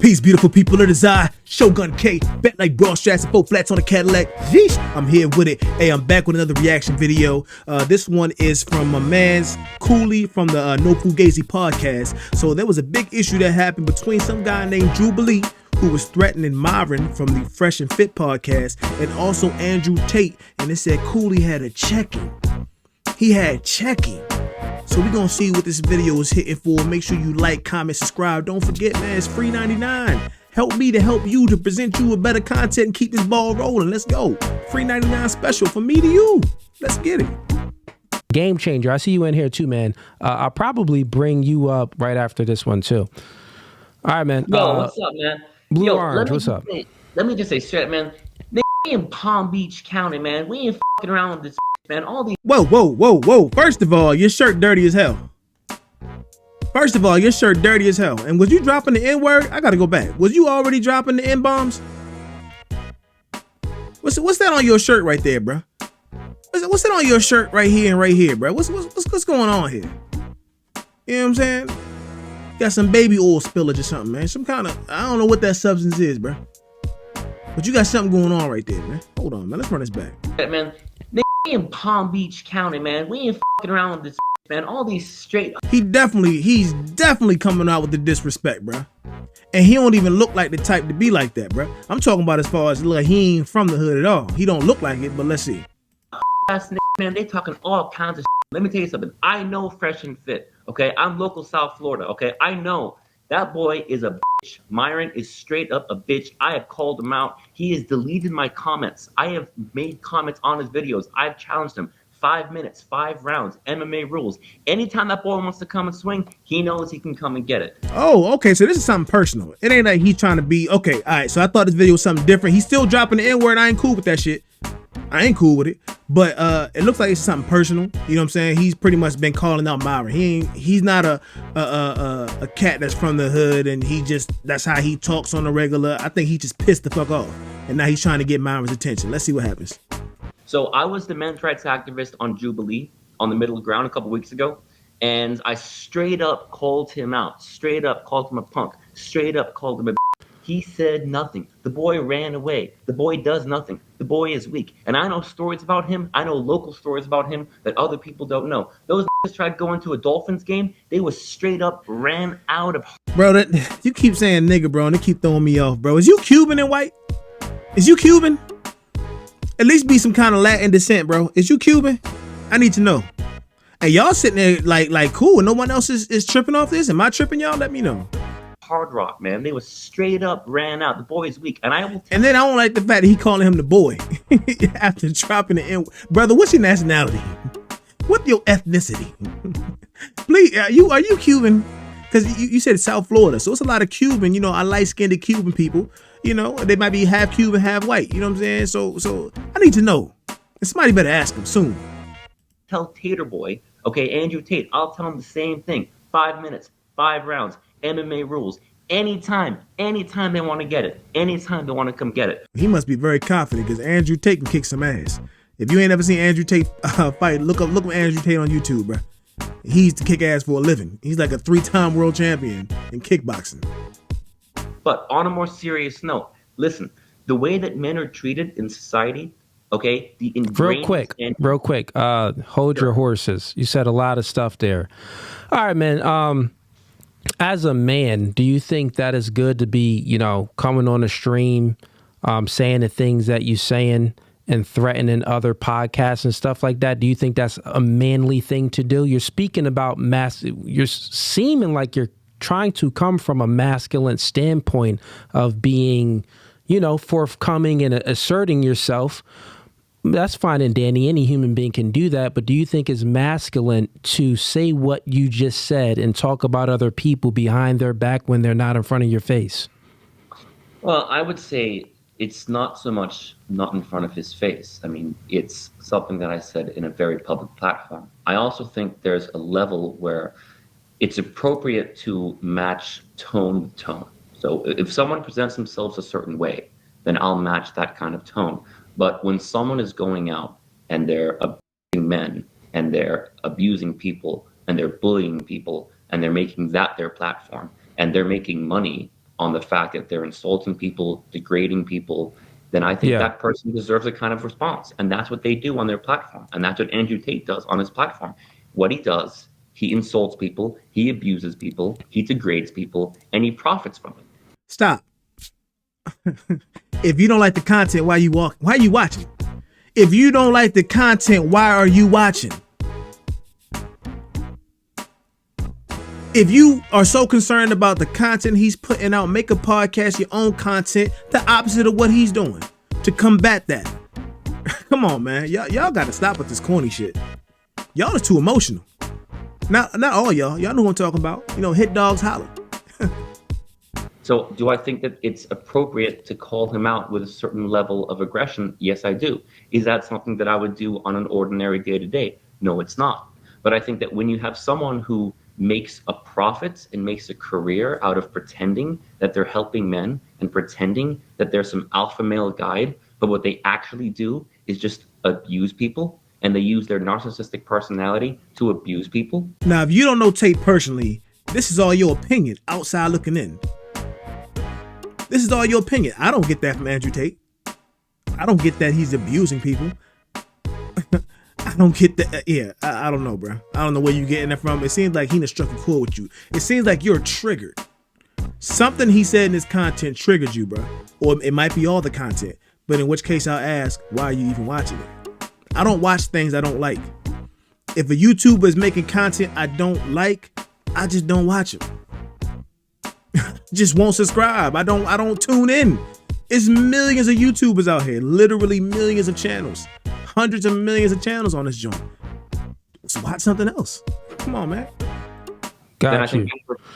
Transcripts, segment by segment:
Peace, beautiful people. It is I, Shogun K, bet like broad strats and 4 flats on a Cadillac. Yeesh, I'm here with it. Hey, I'm back with another reaction video. This one is from my man's Cooley from the No Fugazi podcast. So there was a big issue that happened between some guy named Jubilee, who was threatening Myron from the Fresh and Fit podcast, and also Andrew Tate. And it said Cooley had a check-in. He had check-in. So we're gonna see what this video is hitting for. Make sure you like, comment, subscribe. Don't forget, man, it's free 99. Help me to help you to present you with better content and keep this ball rolling. Let's go. Free 99 special from me to you. Let's get it. Game changer. I see you in here too, man. I'll probably bring you up right after this one too. All right, man. Yo, what's up, man? Blue Yo, Orange, what's up? Let me just say straight, man. We in Palm Beach County, man. We ain't fucking around with this, man. All these. Whoa. First of all, your shirt dirty as hell. And was you dropping the N-word? I gotta go back. Was you already dropping the N-bombs? What's that on your shirt right there, bro? What's that on your shirt right here and right here, bro? What's going on here? You know what I'm saying? Got some baby oil spillage or something, man. Some kind of, I don't know what that substance is, bro. But you got something going on right there, man. Hold on, man. Let's run this back. Man, we in Palm Beach County, man. We ain't fucking around with this, man. All these straight. He's definitely coming out with the disrespect, bro. And he don't even look like the type to be like that, bro. I'm talking about as far as like he ain't from the hood at all. He don't look like it, but let's see. Ass man, they talking all kinds of shit. Let me tell you something. I know Fresh and Fit, okay? I'm local South Florida, okay? I know that boy is a bitch. Myron is straight up a bitch. I have called him out. He has deleted my comments. I have made comments on his videos. I've challenged him. 5 minutes, 5 rounds, MMA rules. Anytime that boy wants to come and swing, he knows he can come and get it. Oh, okay. So this is something personal. It ain't like he's trying to be, okay, all right. So I thought this video was something different. He's still dropping the N-word. I ain't cool with that shit. I ain't cool with it. But it looks like it's something personal. You know what I'm saying? He's pretty much been calling out Myron. He's not a cat that's from the hood and that's how he talks on the regular. I think he just pissed the fuck off. And now he's trying to get Myron's attention. Let's see what happens. So I was the men's rights activist on Jubilee on the middle ground a couple weeks ago. And I straight up called him out. Straight up called him a punk. Straight up called him a. He said nothing. The boy ran away. The boy does nothing. The boy is weak. And I know stories about him. I know local stories about him that other people don't know. Those tried going to a Dolphins game. They was straight up ran out of. Bro, you keep saying nigga, bro, and they keep throwing me off, bro. Is you Cuban and white? Is you Cuban? At least be some kind of Latin descent, bro. Is you Cuban? I need to know. And y'all sitting there like cool and no one else is tripping off this? Am I tripping, y'all? Let me know. Hard Rock, man. They was straight up ran out. The boy is weak. And then I don't like the fact that he calling him the boy after dropping the N. Brother, what's your nationality? What's your ethnicity? Please, are you Cuban? Because you said South Florida, so it's a lot of Cuban, you know, I light-skinned Cuban people. You know, they might be half Cuban, half white. You know what I'm saying? So I need to know. And somebody better ask him soon. Tell Tater Boy, okay, Andrew Tate, I'll tell him the same thing. 5 minutes, 5 rounds. MMA rules. Anytime they want to get it. Anytime they want to come get it. He must be very confident because Andrew Tate can kick some ass. If you ain't ever seen Andrew Tate fight, look up Andrew Tate on YouTube, bro. He used to kick ass for a living. He's like a 3-time world champion in kickboxing. But on a more serious note, listen, the way that men are treated in society, okay, the real quick, hold your horses. You said a lot of stuff there. All right, man. As a man, do you think that is good to be, you know, coming on a stream, saying the things that you're saying and threatening other podcasts and stuff like that? Do you think that's a manly thing to do? You're speaking about you're seeming like you're trying to come from a masculine standpoint of being, you know, forthcoming and asserting yourself. That's fine and dandy. Any human being can do that. But do you think it's masculine to say what you just said and talk about other people behind their back when they're not in front of your face? Well, I would say it's not so much not in front of his face. I mean, it's something that I said in a very public platform. I also think there's a level where it's appropriate to match tone with tone. So if someone presents themselves a certain way, then I'll match that kind of tone. But when someone is going out and they're abusing men and they're abusing people and they're bullying people and they're making that their platform and they're making money on the fact that they're insulting people, degrading people, then I think that person deserves a kind of response. And that's what they do on their platform. And that's what Andrew Tate does on his platform. What he does, he insults people, he abuses people, he degrades people, and he profits from it. Stop. If you don't like the content, why are you watching? If you don't like the content, why are you watching? If you are so concerned about the content he's putting out, make a podcast, your own content, the opposite of what he's doing to combat that. Come on, man. Y'all got to stop with this corny shit. Y'all are too emotional. Not all y'all. Y'all know what I'm talking about. You know, hit dogs holler. So do I think that it's appropriate to call him out with a certain level of aggression? Yes, I do. Is that something that I would do on an ordinary day-to-day? No, it's not. But I think that when you have someone who makes a profit and makes a career out of pretending that they're helping men and pretending that they're some alpha male guide, but what they actually do is just abuse people, and they use their narcissistic personality to abuse people. Now, if you don't know Tate personally, this is all your opinion outside looking in. This is all your opinion. I don't get that from Andrew Tate. I don't get that he's abusing people. I don't get that. Yeah, I don't know, bro. I don't know where you're getting that from. It seems like he done struck a chord with you. It seems like you're triggered. Something he said in his content triggered you, bro. Or it might be all the content. But in which case I'll ask, why are you even watching it? I don't watch things I don't like. If a YouTuber is making content I don't like, I just don't watch it. Just won't subscribe. I don't tune in. It's millions of YouTubers out here, literally millions of channels, hundreds of millions of channels on this joint. So watch something else. Come on, man. Got you.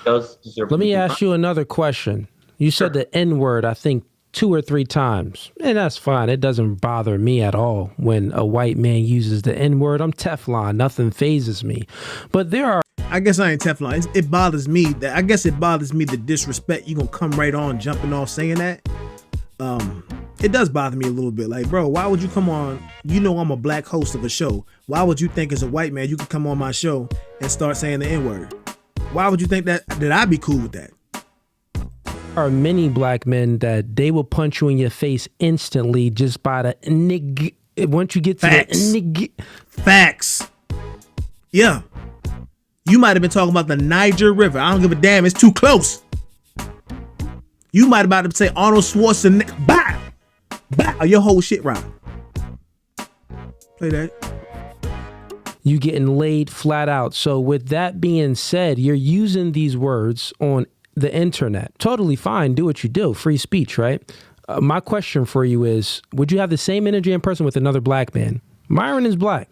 Let me ask you another question. You said the N-word, I think 2 or 3 times, and that's fine. It doesn't bother me at all when a white man uses the N-word. I'm Teflon. Nothing phases me. But there are. I guess I ain't Teflon. It bothers me that it bothers me the disrespect. You gonna come right on jumping off saying that. It does bother me a little bit. Like, bro, why would you come on? You know I'm a black host of a show. Why would you think as a white man you could come on my show and start saying the N-word? Why would you think that I'd be cool with that? There are many black men that they will punch you in your face instantly just by the nig. Once you get to Facts. the nig. Facts. Yeah. You might have been talking about the Niger River. I don't give a damn. It's too close. You might have about to say Arnold Schwarzenegger. Bow! Bow! Your whole shit right. Play that. You getting laid flat out. So with that being said, you're using these words on the internet. Totally fine. Do what you do. Free speech, right? My question for you is, would you have the same energy in person with another black man? Myron is black.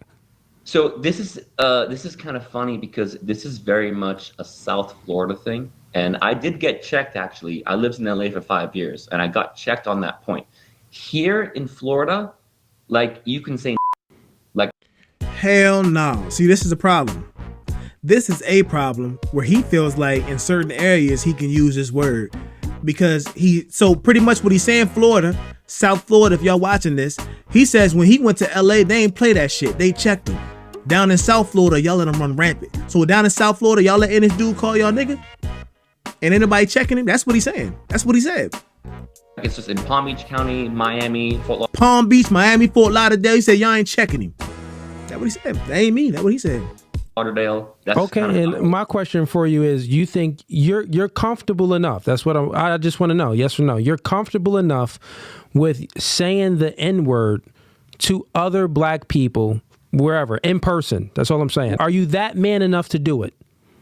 So this is kind of funny because this is very much a South Florida thing. And I did get checked, actually. I lived in LA for 5 years, and I got checked on that point. Here in Florida, like, you can say like. Hell no. See, this is a problem. This is a problem where he feels like in certain areas he can use this word. Because so pretty much what he's saying, Florida, South Florida, if y'all watching this, he says when he went to LA, they ain't play that shit. They checked him. Down in South Florida, y'all let him run rampant. So down in South Florida, y'all letting this dude call y'all nigga? And ain't nobody checking him? That's what he's saying. That's what he said. It's just in Palm Beach County, Miami, Fort Lauderdale. Palm Beach, Miami, Fort Lauderdale. He said y'all ain't checking him. That's what he said. That ain't me. That's what he said. Lauderdale. That's okay, and my question for you is, you think you're comfortable enough? That's what I just want to know. Yes or no? You're comfortable enough with saying the N-word to other black people wherever, in person? That's all I'm saying. Are you that man enough to do it?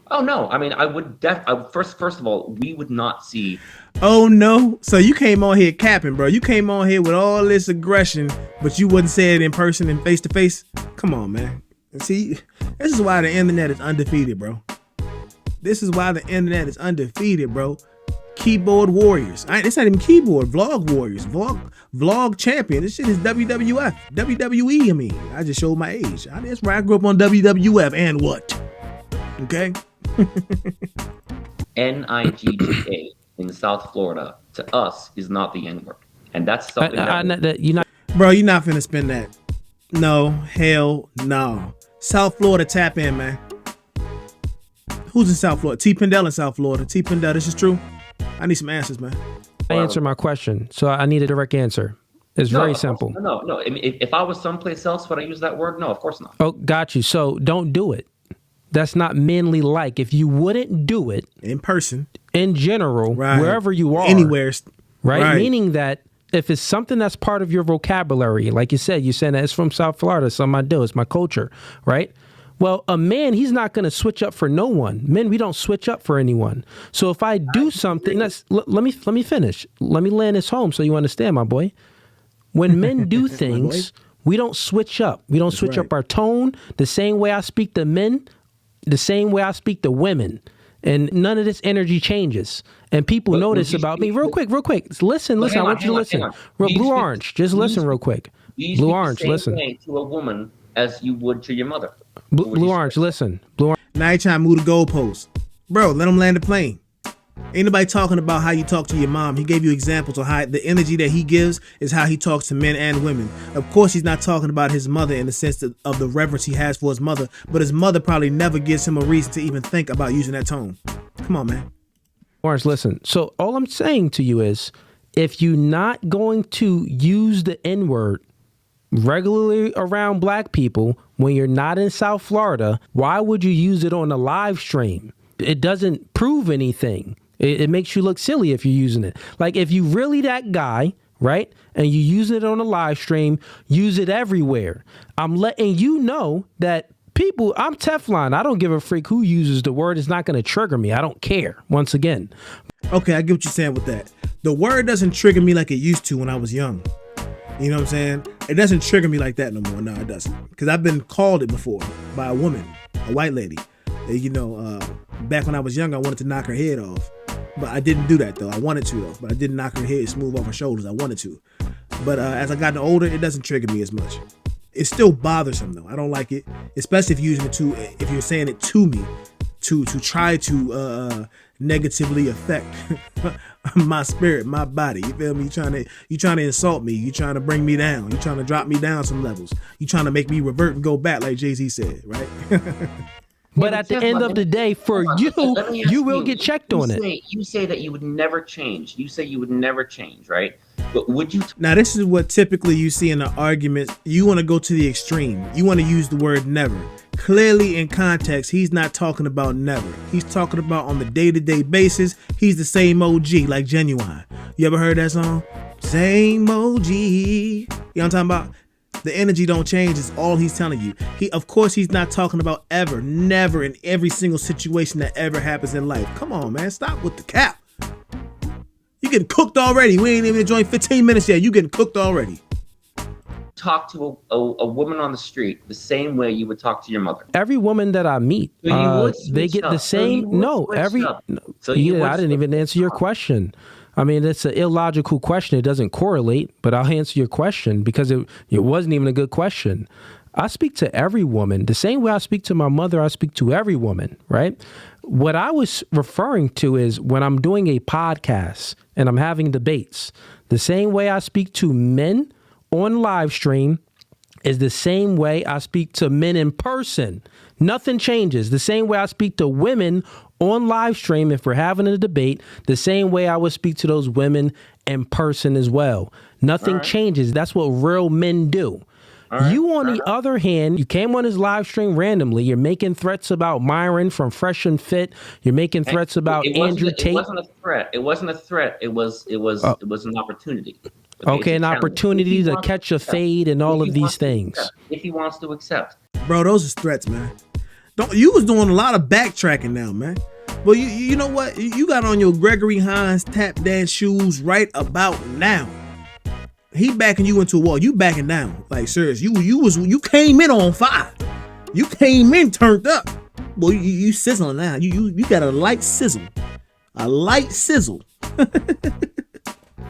Oh no! I mean, I would first of all, we would not see. Oh no! So you came on here capping, bro. You came on here with all this aggression, but you wouldn't say it in person and face to face. Come on, man. See, this is why the internet is undefeated, bro. This is why the internet is undefeated, bro. Keyboard warriors. It's not even keyboard. Vlog warriors. Vlog champion. This shit is WWF. WWE, I mean. I just showed my age. That's where I grew up on WWF. And what? Okay? Nigga in South Florida, to us, is not the N-word. And that's something Bro, you're not finna spin that. No. Hell no. South Florida, tap in, man. Who's in South Florida? T. Pendel in South Florida. T. Pendel, this is true? I need some answers, man. Answer my question. So I need a direct answer. It's very simple. No. I mean, if I was someplace else, would I use that word? No, of course not. Oh, got you. So don't do it. That's not manly like. If you wouldn't do it in person, in general, wherever you are, anywhere, right? Meaning that if it's something that's part of your vocabulary, like you said that it's from South Florida, something I do, it's my culture, right? Well, a man, he's not going to switch up for no one. Men, we don't switch up for anyone. So if I do something, let me finish. Let me land this home so you understand, my boy. When men do things, we don't switch up. We don't switch up our tone. The same way I speak to men, the same way I speak to women. And none of this energy changes. And people know this about me. Real quick. Listen. I want you to listen. Blue Orange, just listen real quick. Blue Orange, listen. To a woman as you would to your mother. Blue Orange, listen. Blue Orange. Now you trying to move the goalposts. Bro, let him land the plane. Ain't nobody talking about how you talk to your mom. He gave you examples of how the energy that he gives is how he talks to men and women. Of course, he's not talking about his mother in the sense of the reverence he has for his mother, but his mother probably never gives him a reason to even think about using that tone. Come on, man. Orange, listen. So all I'm saying to you is, if you're not going to use the N-word regularly around black people when you're not in South Florida, why would you use it on a live stream? It doesn't prove anything. It makes you look silly if you're using it. Like, if you really that guy, right, and you use it on a live stream, use it everywhere. I'm letting you know that people, I'm Teflon. I don't give a freak who uses the word. It's not going to trigger me. I don't care, once again. Okay, I get what you're saying with that. The word doesn't trigger me like it used to when I was young. You know what I'm saying? It doesn't trigger me like that no more. No, it doesn't. Because I've been called it before by a woman, a white lady. You know, back when I was young, I wanted to knock her head off. But I didn't do that, though. I wanted to, though. But I didn't knock her head smooth off her shoulders. I wanted to. But as I got older, it doesn't trigger me as much. It's still bothersome, though. I don't like it, especially if you're saying it to me, to try to negatively affect my spirit, my body. You feel me? You trying to insult me. You trying to bring me down. You trying to drop me down some levels. You trying to make me revert and go back, like Jay-Z said, right? But at the end of the day, for you will get checked on it. You say that you would never change. You say you would never change, right? But would you? Now, this is what typically you see in the arguments. You want to go to the extreme. You want to use the word never. Clearly, in context, he's not talking about never. He's talking about on the day-to-day basis. He's the same OG, like Genuine. You ever heard that song? Same OG. You know what I'm talking about? The energy don't change is all he's telling you. Of course, he's not talking about ever, never in every single situation that ever happens in life. Come on, man. Stop with the cap. You getting cooked already. We ain't even enjoying 15 minutes yet. You getting cooked already. Talk to a woman on the street the same way you would talk to your mother. Every woman that I meet, they get the same. I didn't even answer your question. I mean, it's an illogical question. It doesn't correlate, but I'll answer your question because it wasn't even a good question. I speak to every woman. The same way I speak to my mother, I speak to every woman, right? What I was referring to is when I'm doing a podcast and I'm having debates, the same way I speak to men on live stream is the same way I speak to men in person. Nothing changes. The same way I speak to women on live stream, if we're having a debate, the same way I would speak to those women in person as well. Nothing changes. That's what real men do. You, on the other hand, you came on his live stream randomly. You're making threats about Myron from Fresh and Fit. You're making threats about Andrew Tate. It wasn't a threat. It wasn't a threat. It was an opportunity. Okay, an opportunity to catch a fade and all of these things. If he wants to accept. Bro, those is threats, man. You was doing a lot of backtracking now, man. Well, you know what? You got on your Gregory Hines tap dance shoes right about now. He backing you into a wall. You backing down. Like, serious. You came in on fire. You came in turned up. Well, you sizzling now. You got a light sizzle. A light sizzle.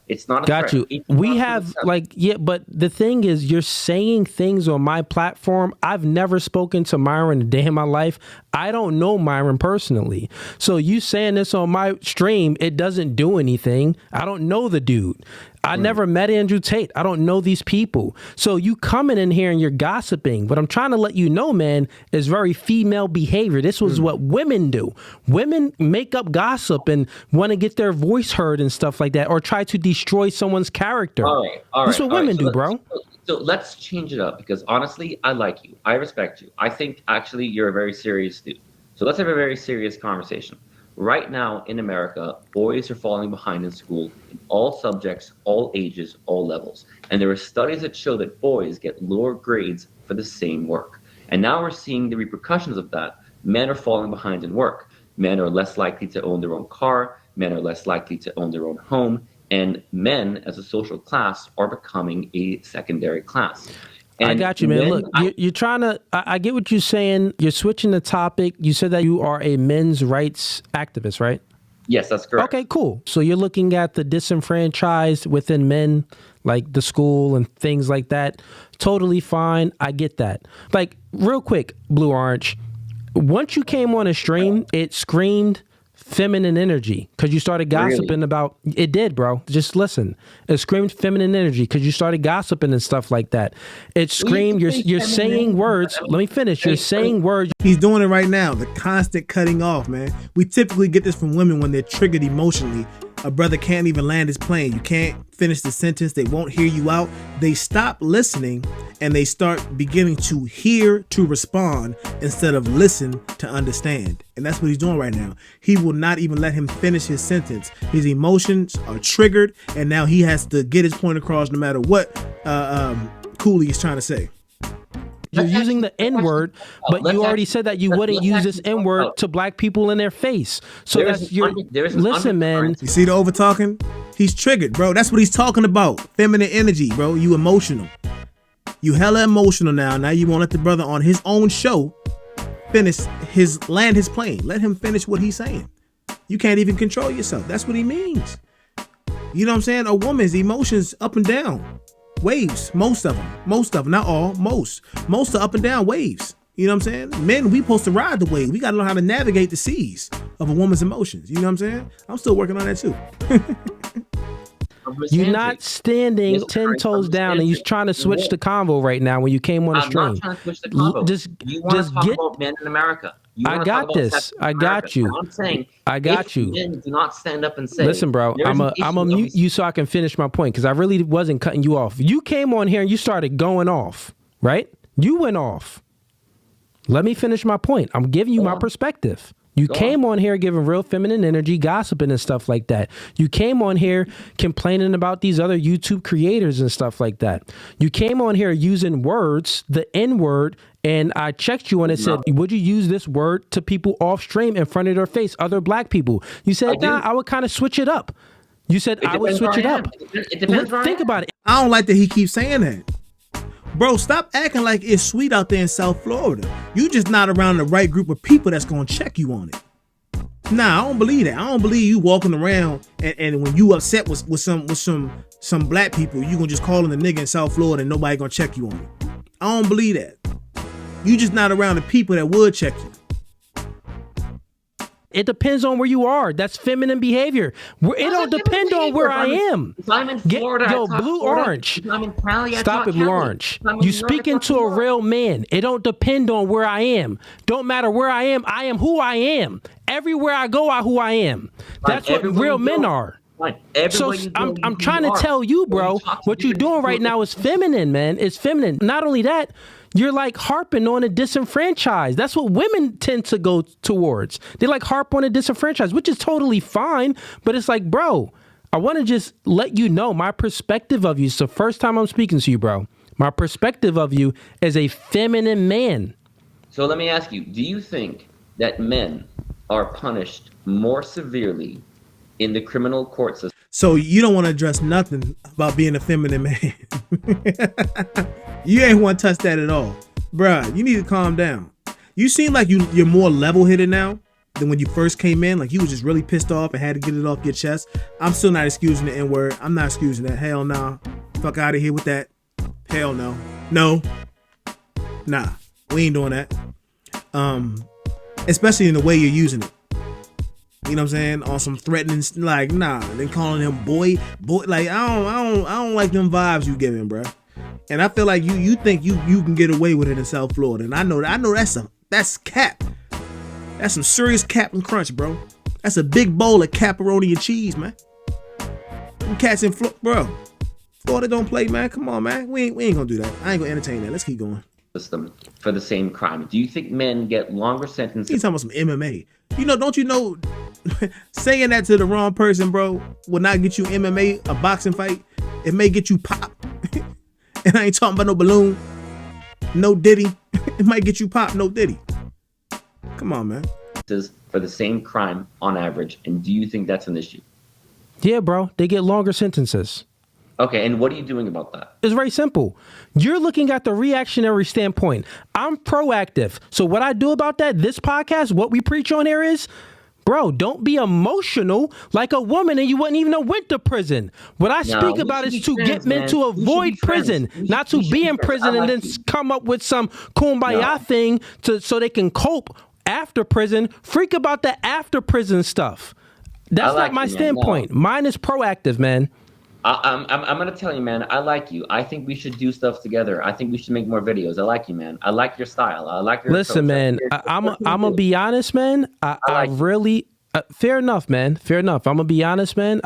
It's not a Got threat. you. It's not We to have accept. like, yeah, but the thing is, you're saying things on my platform. I've never spoken to Myron a day in my life. I don't know Myron personally. So you saying this on my stream, it doesn't do anything. I don't know the dude. I never met Andrew Tate. I don't know these people. So you coming in here and you're gossiping. What I'm trying to let you know, man, is very female behavior. This was what women do. Women make up gossip and want to get their voice heard and stuff like that, or try to destroy someone's character. All right, all right. This is what all right. women So do, bro. So let's change it up, because honestly, I like you. I respect you. I think actually you're a very serious dude. So let's have a very serious conversation. Right now in America, boys are falling behind in school in all subjects, all ages, all levels. And there are studies that show that boys get lower grades for the same work. And now we're seeing the repercussions of that. Men are falling behind in work. Men are less likely to own their own car. Men are less likely to own their own home. And men, as a social class, are becoming a secondary class. I And got you, man. men- Look, you're trying to, I get what you're saying. You're switching the topic. You said that you are a men's rights activist, right? Yes, that's correct. Okay, cool. So you're looking at the disenfranchised within men, like the school and things like that. Totally fine. I get that. Like, real quick, Blue Orange, once you came on a stream, it screamed feminine energy because you started gossiping about it. Did, bro? Just listen. It screamed feminine energy because you started gossiping and stuff like that. It screamed. You're saying words. Let me finish. You're saying words. He's doing it right now. The constant cutting off, man. We typically get this from women when they're triggered emotionally. A brother can't even land his plane. You can't finish the sentence. They won't hear you out. They stop listening and they start beginning to hear to respond instead of listen to understand. And that's what he's doing right now. He will not even let him finish his sentence. His emotions are triggered, and now he has to get his point across no matter what Cooley is trying to say. You're using the N-word, but you already said that you wouldn't use this N-word to black people in their face. So that's your... Listen, man. You see the over talking? He's triggered, bro. That's what he's talking about. Feminine energy, bro. You emotional. You hella emotional now. Now you want to let the brother on his own show land his plane. Let him finish what he's saying. You can't even control yourself. That's what he means. You know what I'm saying? A woman's emotions up and down. Waves, most of them, not all, most are up and down waves. You know what I'm saying? Men, we supposed to ride the wave. We got to learn how to navigate the seas of a woman's emotions. You know what I'm saying? I'm still working on that too. You're not standing 10 toes down, and you're trying to switch the convo right now when you came on the stream. I'm not trying to switch the convo. You want to talk about men in America. I got this. I got you. I'm saying, I got you. Men do not stand up and say, listen, bro, I'm a mute you so I can finish my point, because I really wasn't cutting you off. You came on here and you started going off, right? You went off. Let me finish my point. I'm giving you my perspective. You came on here giving real feminine energy, gossiping and stuff like that. You came on here complaining about these other YouTube creators and stuff like that. You came on here using words, the N-word, and I checked you and it said, would you use this word to people off stream in front of their face, other black people? You said, nah, I would kind of switch it up. You said I would switch it up. It depends. Think about it. I don't like that he keeps saying that. Bro, stop acting like it's sweet out there in South Florida. You just not around the right group of people that's gonna check you on it. Nah, I don't believe that. I don't believe you walking around and when you upset with some black people, you gonna just call them the nigga in South Florida and nobody gonna check you on it. I don't believe that. You just not around the people that would check you. It depends on where you are. That's feminine behavior. It don't depend on where I am. If I'm in Florida, yo, Blue Orange. If I'm in Cali, Stop it, Blue Orange. You speaking to a real man. It don't depend on where I am. Don't matter where I am who I am. Everywhere I go, who I am. That's what real men are. So I'm trying to tell you, bro, what you're doing right now is feminine, man. It's feminine. Not only that, you're like harping on a disenfranchised. That's what women tend to go towards. They like harp on a disenfranchised, which is totally fine. But it's like, bro, I want to just let you know my perspective of you. It's the first time I'm speaking to you, bro. My perspective of you as a feminine man. So let me ask you, do you think that men are punished more severely in the criminal court system? So you don't want to address nothing about being a feminine man. You ain't want to touch that at all. Bruh, you need to calm down. You seem like you're more level-headed now. than when you first came in. Like you was just really pissed off and had to get it off your chest. I'm still not excusing the N-word. I'm not excusing that. Hell no. Fuck out of here with that. Hell no. No. Nah. We ain't doing that. Especially in the way you're using it. You know what I'm saying? On some threatening, like, nah. Then calling him boy. Like, I don't like them vibes you giving, bro. And I feel like you think you can get away with it in South Florida. And I know that's cap. That's some serious Captain Crunch, bro. That's a big bowl of pepperoni and cheese, man. Them cats in Florida, bro. Florida don't play, man. Come on, man. We ain't gonna do that. I ain't gonna entertain that. Let's keep going. System for the same crime. Do you think men get longer sentences? He's talking about some MMA. Don't you know, saying that to the wrong person, bro, will not get you MMA, a boxing fight. It may get you popped. And I ain't talking about no balloon, no diddy. It might get you popped, no diddy. Come on, man. For the same crime on average, and do you think that's an issue? Yeah, bro. They get longer sentences. Okay, and what are you doing about that? It's very simple. You're looking at the reactionary standpoint. I'm proactive. So what I do about that, this podcast, what we preach on here is, bro, don't be emotional like a woman and you wouldn't even have went to prison. What I speak about is to get men to avoid prison, not to be in prison and then come up with some kumbaya thing so they can cope after prison. Freak about the after prison stuff. That's not my standpoint. Mine is proactive, man. I'm gonna tell you, man. I like you. I think we should do stuff together. I think we should make more videos. I like you, man. I like your style. I like your. Listen, man. I'm gonna be honest, man. I really. Fair enough, man. Fair enough. I'm gonna be honest, man.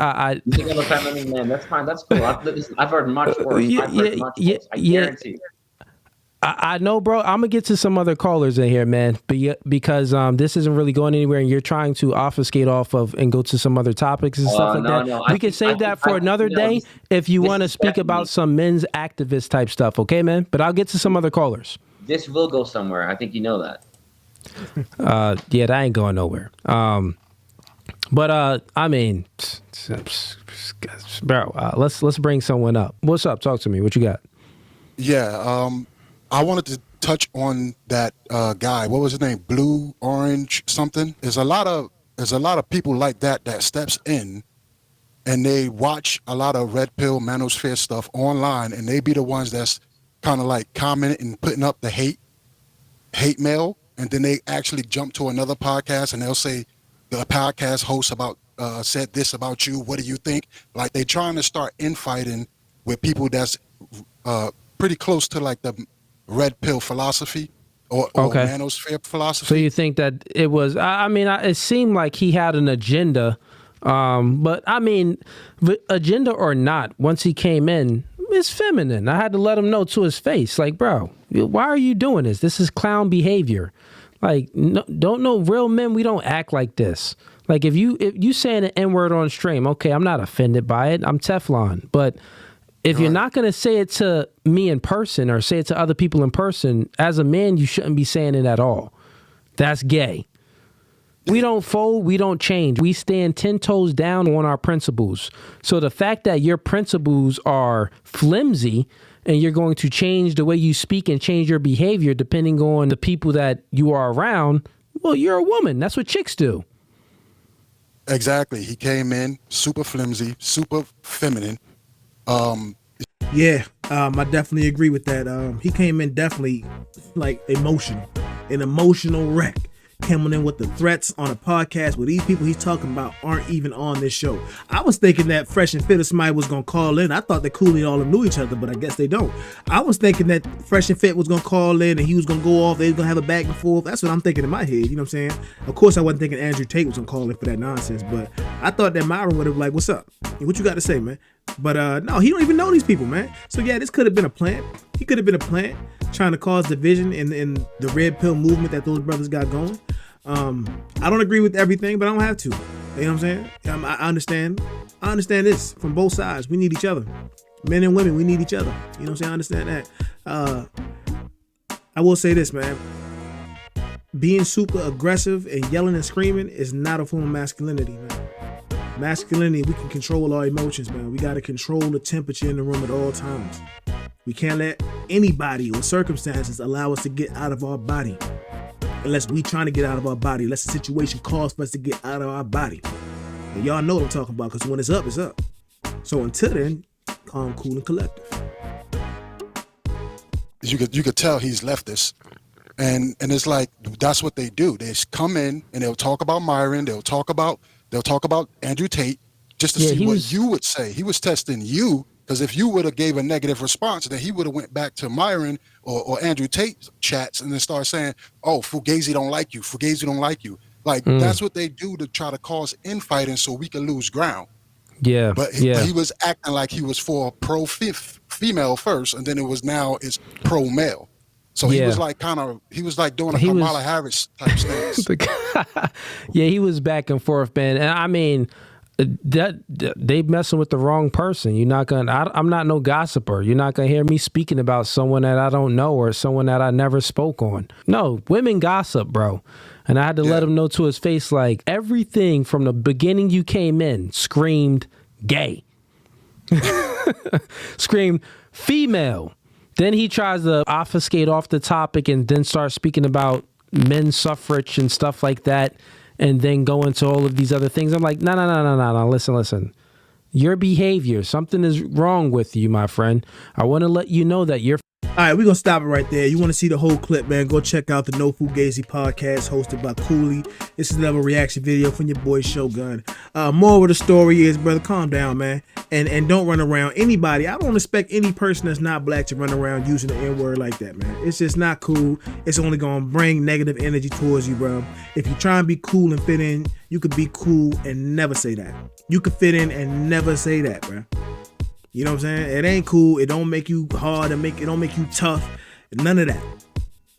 You think I'm a feminine man? That's fine. That's cool. I've heard much worse. I guarantee. I know, bro. I'm gonna get to some other callers in here, man, because this isn't really going anywhere, and you're trying to obfuscate off of and go to some other topics and stuff like that. No. We can save that for another day if you want to speak about some men's activist type stuff, okay, man? But I'll get to some other callers. This will go somewhere. I think you know that. Yeah, that ain't going nowhere. But I mean, bro, let's bring someone up. What's up? Talk to me. What you got? Yeah. I wanted to touch on that guy. What was his name? Blue, Orange, something. There's a lot of people like that steps in, and they watch a lot of red pill manosphere stuff online, and they be the ones that's kind of like commenting and putting up the hate mail, and then they actually jump to another podcast and they'll say the podcast host said this about you. What do you think? Like they trying to start infighting with people that's pretty close to like the red pill philosophy or manosphere philosophy. So you think that it was, it seemed like he had an agenda, but I mean, agenda or not, once he came in, it's feminine. I had to let him know to his face, like, bro, why are you doing this? This is clown behavior. Like, no, don't know real men, we don't act like this. Like if you saying an N-word on stream, okay, I'm not offended by it. I'm Teflon, but if you're not going to say it to me in person or say it to other people in person, as a man, you shouldn't be saying it at all. That's gay. We don't fold. We don't change. We stand 10 toes down on our principles. So the fact that your principles are flimsy and you're going to change the way you speak and change your behavior depending on the people that you are around, well, you're a woman. That's what chicks do. Exactly. He came in super flimsy, super feminine. I definitely agree with that. He came in definitely like emotional, an emotional wreck. Coming in with the threats on a podcast where these people he's talking about aren't even on this show. I was thinking that Fresh and Fit or somebody was gonna call in. I thought that Cooley and all of them knew each other, but I guess they don't. I was thinking that Fresh and Fit was gonna call in and he was gonna go off. They was gonna have a back and forth. That's what I'm thinking in my head. You know what I'm saying? Of course, I wasn't thinking Andrew Tate was gonna call in for that nonsense, but I thought that Myron would have like, "What's up? What you got to say, man?" But no, he don't even know these people, man. So yeah, this could have been a plant. He could have been a plant trying to cause division in the red pill movement that those brothers got going. I don't agree with everything, but I don't have to. You know what I'm saying? I understand. I understand this from both sides. We need each other. Men and women, we need each other. You know what I'm saying? I understand that. I will say this, man. Being super aggressive and yelling and screaming is not a form of masculinity, man. Masculinity, we can control our emotions, man. We got to control the temperature in the room at all times. We can't let anybody or circumstances allow us to get out of our body. unless we trying to get out of our body, unless the situation calls for us to get out of our body. And y'all know what I'm talking about, because when it's up, it's up. So until then, calm, cool, and collective. You could tell he's leftist. And it's like, that's what they do. They just come in and they'll talk about Myron. They'll talk about Andrew Tate just to see what you would say. He was testing you, because if you would have gave a negative response, then he would have went back to Myron or Andrew Tate chats and then started saying, oh, Fugazi don't like you. Fugazi don't like you. Like, that's what they do to try to cause infighting so we can lose ground. Yeah. But he was acting like he was for pro-female first, and then it's pro-male. So he was like doing a Kamala Harris type stance. Yeah, he was back and forth, man. And I mean, they messing with the wrong person. I'm not no gossiper. You're not gonna hear me speaking about someone that I don't know or someone that I never spoke on. No, women gossip, bro. And I had to let him know to his face, like, everything from the beginning you came in screamed gay, screamed female. Then he tries to obfuscate off the topic and then start speaking about men's suffrage and stuff like that, and then go into all of these other things. I'm like, no. Listen. Your behavior, something is wrong with you, my friend. I want to let you know that you're... All right, we're going to stop it right there. You want to see the whole clip, man, go check out the No Fugazi podcast hosted by Cooley. This is another reaction video from your boy Shogun. More of the story is, brother, calm down, man, and don't run around anybody. I don't expect any person that's not black to run around using the N-word like that, man. It's just not cool. It's only going to bring negative energy towards you, bro. If you try and be cool and fit in, you could be cool and never say that. You could fit in and never say that, bro. You know what I'm saying? It ain't cool. It don't make you hard. It don't make you tough. None of that.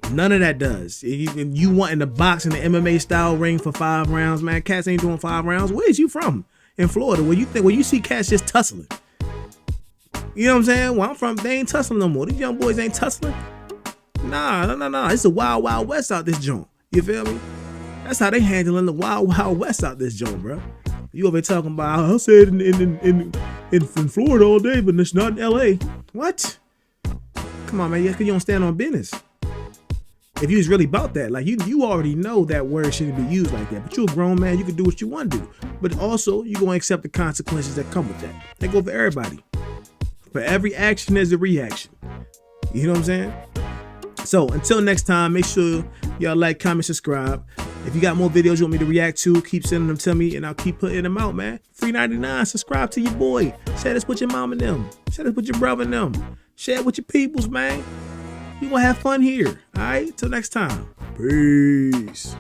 None of that does. You wanting to box in the MMA style ring for 5 rounds, man. Cats ain't doing 5 rounds. Where's you from? In Florida, where you see cats just tussling. You know what I'm saying? Where I'm from, they ain't tussling no more. These young boys ain't tussling. Nah. It's the wild, wild west out this joint. You feel me? That's how they handling the wild, wild west out this joint, bro. You over here talking about, I said in Florida all day, but it's not in LA. What? Come on, man. Yeah, because you don't stand on business. If you was really about that, like you already know that word shouldn't be used like that. But you're a grown man, you can do what you want to do. But also, you're going to accept the consequences that come with that. They go for everybody. For every action, there's a reaction. You know what I'm saying? So until next time, make sure y'all like, comment, subscribe. If you got more videos you want me to react to, keep sending them to me and I'll keep putting them out, man. Free 99. Subscribe to your boy. Share this with your mom and them. Share this with your brother and them. Share it with your peoples, man. We gonna have fun here. All right? Till next time. Peace.